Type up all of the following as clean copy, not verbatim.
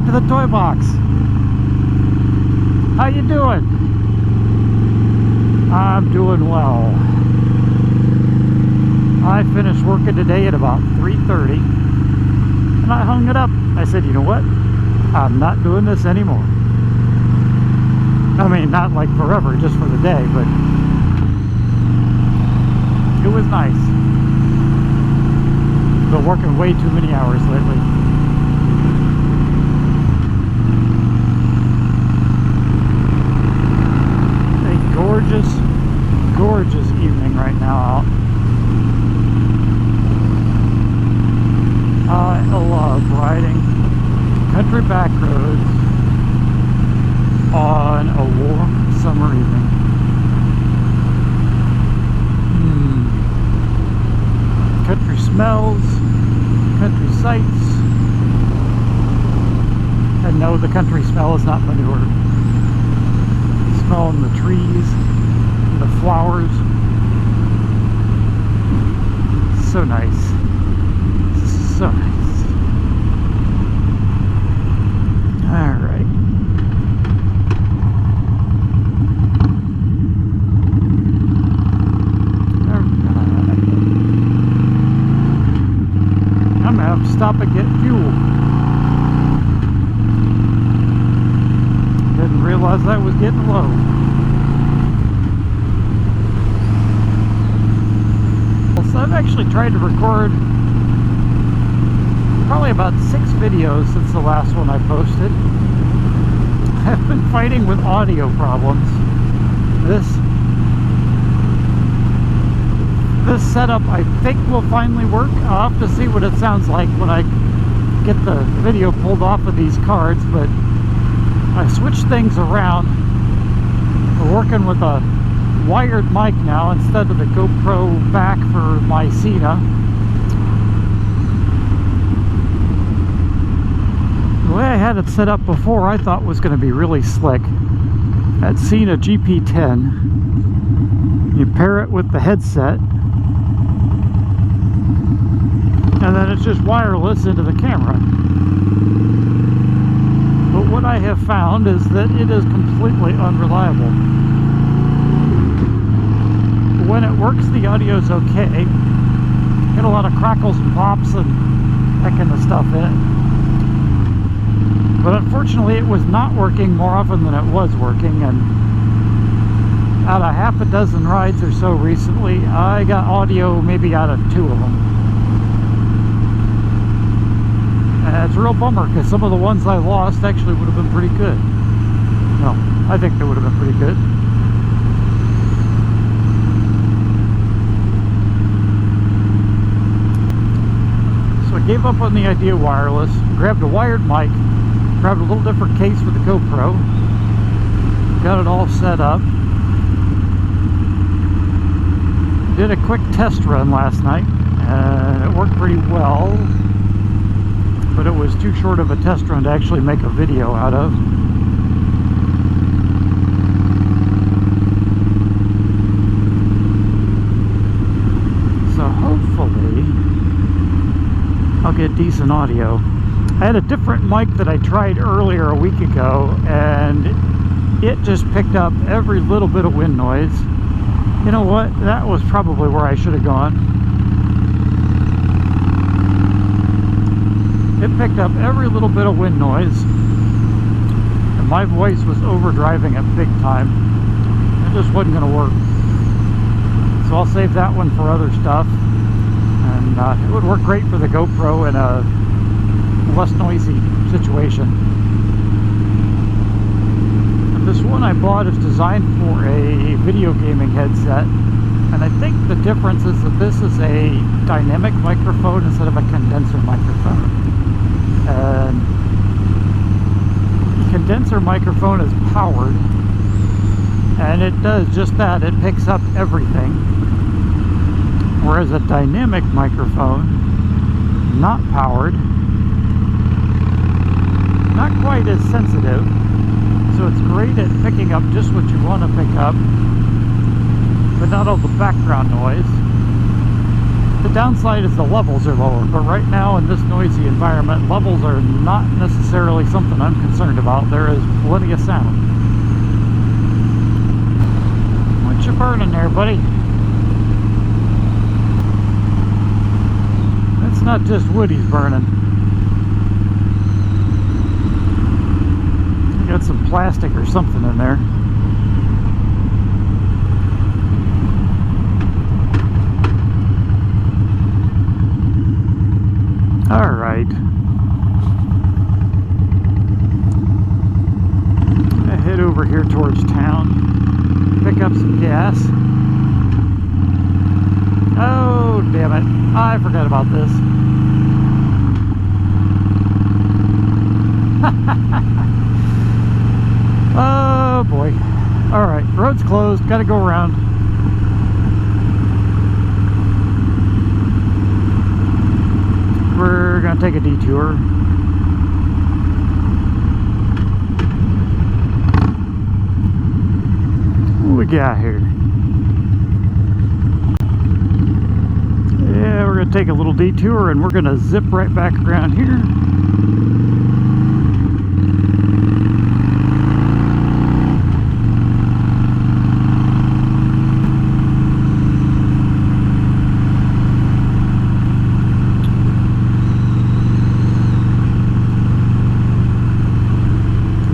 to the toy box. How you doing? I'm doing well. I finished working today at about 3:30 and I hung it up. I said, you know what? I'm not doing this anymore. I mean, not like forever, just for the day, but it was nice. Been working way too many hours lately. A gorgeous, gorgeous evening right now out. I love riding country back roads on a warm summer evening. Country smells, country sights, and no, the country smell is not manure. Smelling the trees, the flowers, so nice, so nice. All right. I'm gonna have to stop and get fuel. Didn't realize I was getting low. So I've actually tried to record probably about 6 videos since the last one I posted. I've been fighting with audio problems. This setup I think will finally work. I'll have to see what it sounds like when I get the video pulled off of these cards, but I switched things around. We're working with a wired mic now instead of the GoPro back for my Cena. The way I had it set up before I thought was going to be really slick. That Cena GP10, you pair it with the headset, and then it's just wireless into the camera. But what I have found is that it is completely unreliable. When it works, the audio is okay. Get a lot of crackles and pops and that kind of stuff in it. But unfortunately, it was not working more often than it was working, and out of half a dozen rides or so recently, I got audio maybe out of 2 of them. And it's a real bummer, because some of the ones I lost actually would have been pretty good. No, I think they would have been pretty good. So I gave up on the idea of wireless, grabbed a wired mic, grabbed a little different case for the GoPro, got it all set up. Did a quick test run last night, and it worked pretty well, but it was too short of a test run to actually make a video out of. So hopefully I'll get decent audio. I had a different mic that I tried earlier a week ago, and it just picked up every little bit of wind noise. You know what? That was probably where I should have gone. It picked up every little bit of wind noise, and my voice was overdriving it big time. It just wasn't going to work. So I'll save that one for other stuff. And it would work great for the GoPro in a less noisy situation. And this one I bought is designed for a video gaming headset, and I think the difference is that this is a dynamic microphone instead of a condenser microphone. And the condenser microphone is powered, and it does just that. It picks up everything, whereas a dynamic microphone, not powered, not quite as sensitive, so it's great at picking up just what you want to pick up, but not all the background noise. The downside is the levels are lower, but right now in this noisy environment, levels are not necessarily something I'm concerned about. There is plenty of sound. What you burning there, buddy? It's not just wood he's burning. Got some plastic or something in there. All right. I'm gonna head over here towards town, pick up some gas. Oh, damn it. I forgot about this. Oh boy. Alright, road's closed, gotta go around. We're gonna take a detour. What we got here? Yeah, we're gonna take a little detour and we're gonna zip right back around here.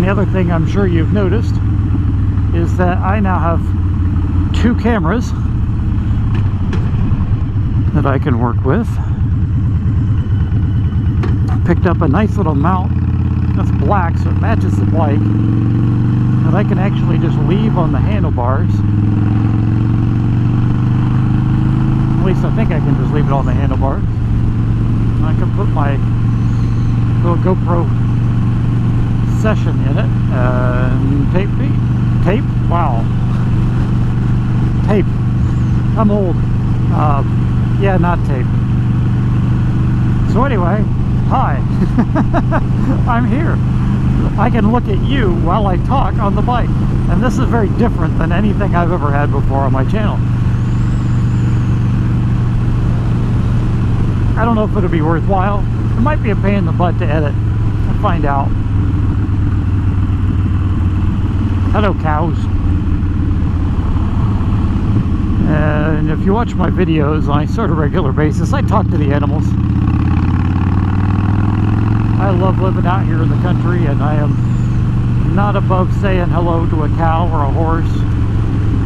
The other thing I'm sure you've noticed is that I now have 2 cameras that I can work with. Picked up a nice little mount that's black, so it matches the bike, that I can actually just leave on the handlebars. At least I think I can just leave it on the handlebars. I can put my little GoPro session in it and tape, wow, tape, I'm old, yeah, not tape. So anyway, hi. I'm here. I can look at you while I talk on the bike, and this is very different than anything I've ever had before on my channel. I don't know if it'll be worthwhile. It might be a pain in the butt to edit. I'll find out. Hello, cows. And if you watch my videos on a sort of regular basis, I talk to the animals. I love living out here in the country, and I am not above saying hello to a cow or a horse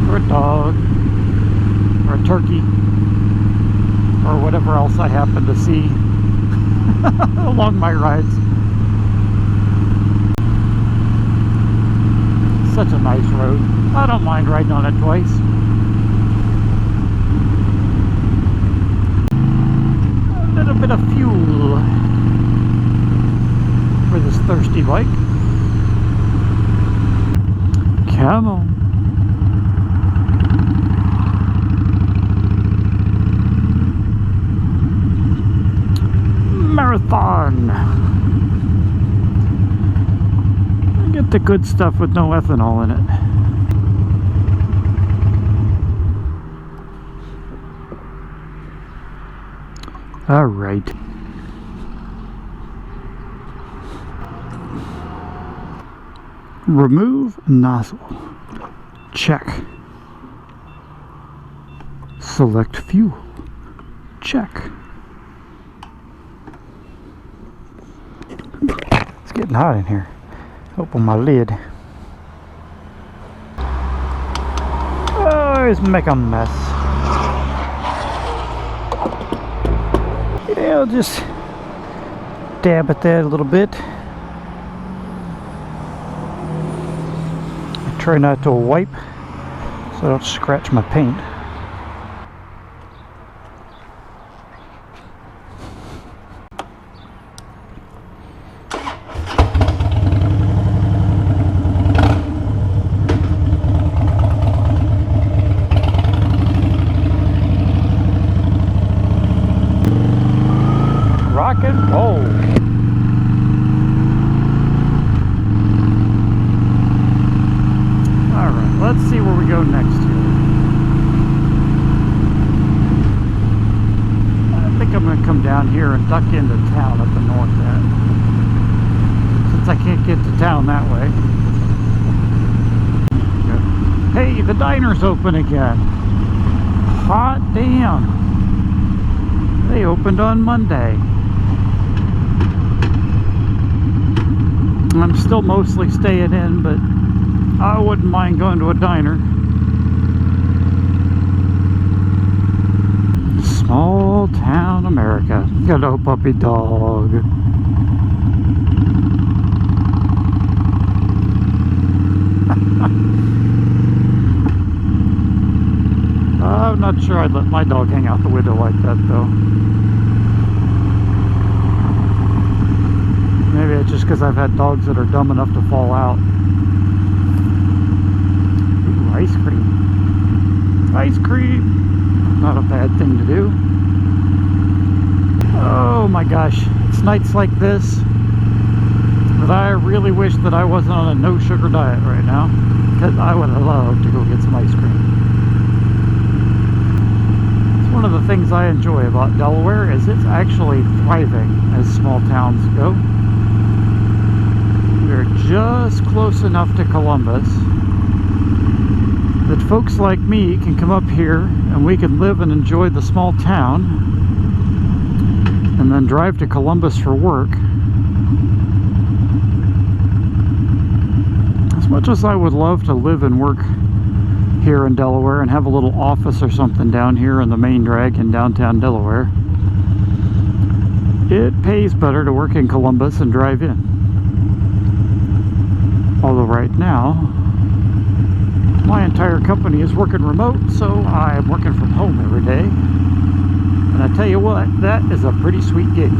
or a dog or a turkey or whatever else I happen to see along my rides. Such a nice road. I don't mind riding on it twice. A little bit of fuel for this thirsty bike. Come on. Marathon. Get the good stuff with no ethanol in it. All right. Remove nozzle. Check. Select fuel. Check. It's getting hot in here. Open my lid. Always make a mess. Yeah, I'll just dab at that a little bit. I try not to wipe so I don't scratch my paint. Rock and roll. Alright, let's see where we go next here. around here and duck into town at the north end, since I can't get to town that way. Hey, the diner's open again. Hot damn. They opened on Monday. I'm still mostly staying in, but I wouldn't mind going to a diner. Small town America. Hello, puppy dog. I'm not sure I'd let my dog hang out the window like that, though. Maybe it's just because I've had dogs that are dumb enough to fall out. Ooh, ice cream. Ice cream! Not a bad thing to do. Oh my gosh, it's nights like this that I really wish that I wasn't on a no sugar diet right now, because I would have loved to go get some ice cream. One of the things I enjoy about Delaware is it's actually thriving as small towns go. We're just close enough to Columbus that folks like me can come up here and we can live and enjoy the small town and then drive to Columbus for work. As much as I would love to live and work here in Delaware and have a little office or something down here in the main drag in downtown Delaware, it pays better to work in Columbus and drive in. Although right now my entire company is working remote, so I'm working from home every day, and I tell you what, that is a pretty sweet gig.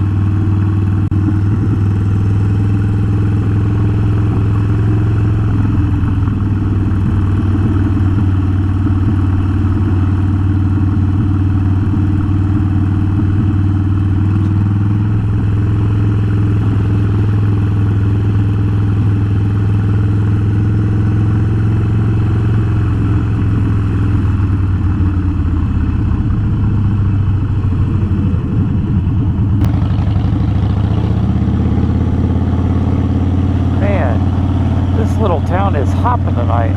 Town is hopping tonight.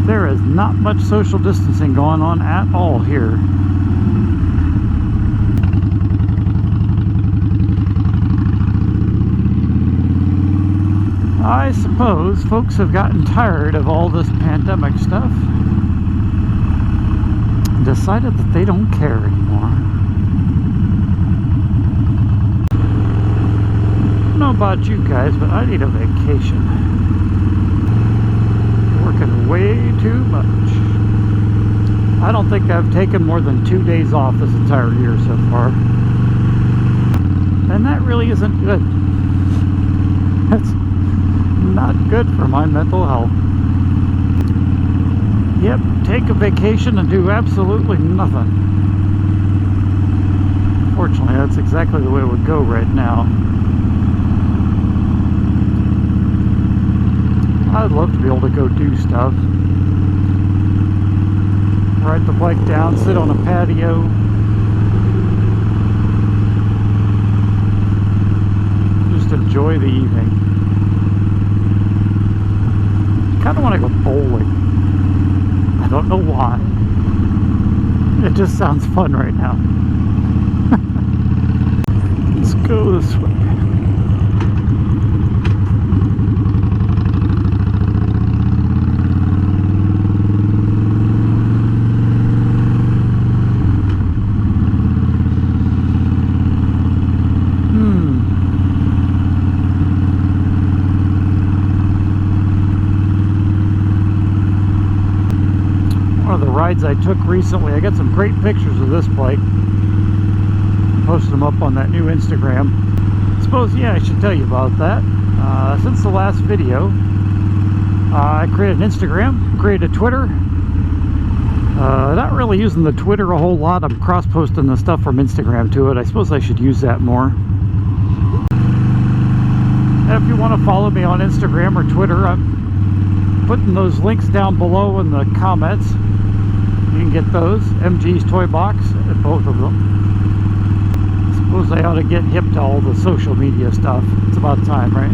There is not much social distancing going on at all here. I suppose folks have gotten tired of all this pandemic stuff and decided that they don't care anymore. I don't know about you guys, but I need a vacation. Working way too much. I don't think I've taken more than 2 days off this entire year so far, and that really isn't good. That's not good for my mental health. Yep, take a vacation and do absolutely nothing. Fortunately, that's exactly the way it would go right now. I'd love to be able to go do stuff. Ride the bike down, sit on a patio. Just enjoy the evening. Kind of want to go bowling. I don't know why. It just sounds fun right now. Let's go this way. Rides I took recently. I got some great pictures of this bike. Posted them up on that new Instagram. I suppose, yeah, I should tell you about that. Since the last video, I created an Instagram, created a Twitter. Not really using the Twitter a whole lot. I'm cross-posting the stuff from Instagram to it. I suppose I should use that more. And if you want to follow me on Instagram or Twitter, I'm putting those links down below in the comments. You can get those. MG's Toy Box at both of them. Suppose I ought to get hip to all the social media stuff. It's about time, right?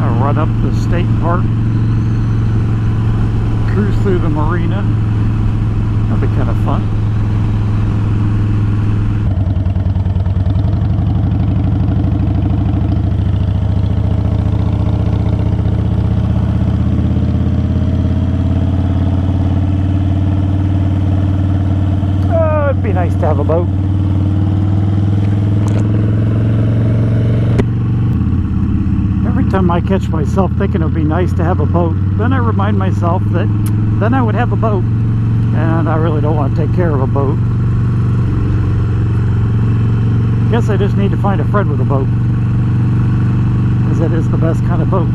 I'll run up the state park, cruise through the marina. That'll be kind of fun. It'd be nice to have a boat. Every time I catch myself thinking it would be nice to have a boat, then I remind myself that then I would have a boat, and I really don't want to take care of a boat. Guess I just need to find a friend with a boat, because that is the best kind of boat.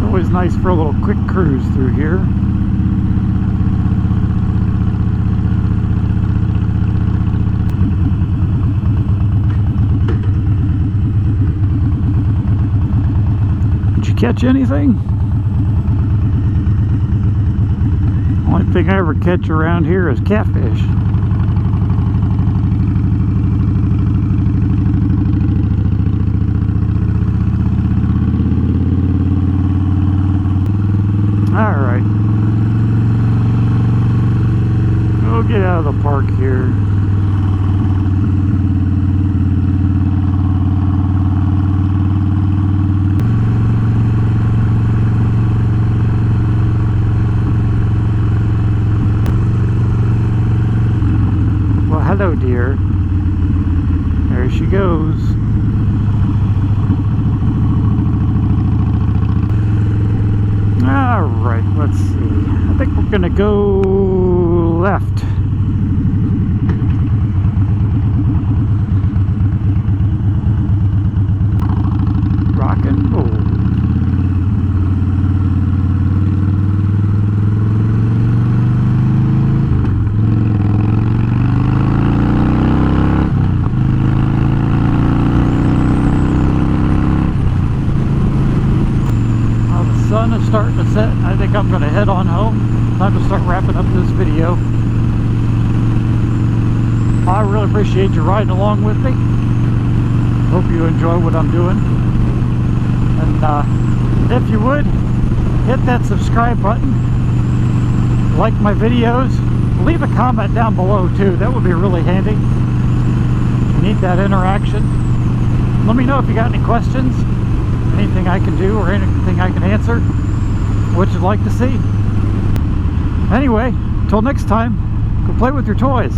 Always nice for a little quick cruise through here. Did you catch anything? Only thing I ever catch around here is catfish. Alright, we'll get out of the park here. Well, hello dear. There she goes. Alright, let's see. I think we're gonna go left. Rock and roll. Sun is starting to set. I think I'm going to head on home. Time to start wrapping up this video. I really appreciate you riding along with me. Hope you enjoy what I'm doing. And if you would, hit that subscribe button. Like my videos. Leave a comment down below too. That would be really handy. Need that interaction. Let me know if you got any questions. Anything I can do or anything I can answer, what you'd like to see. Anyway, until next time, go play with your toys.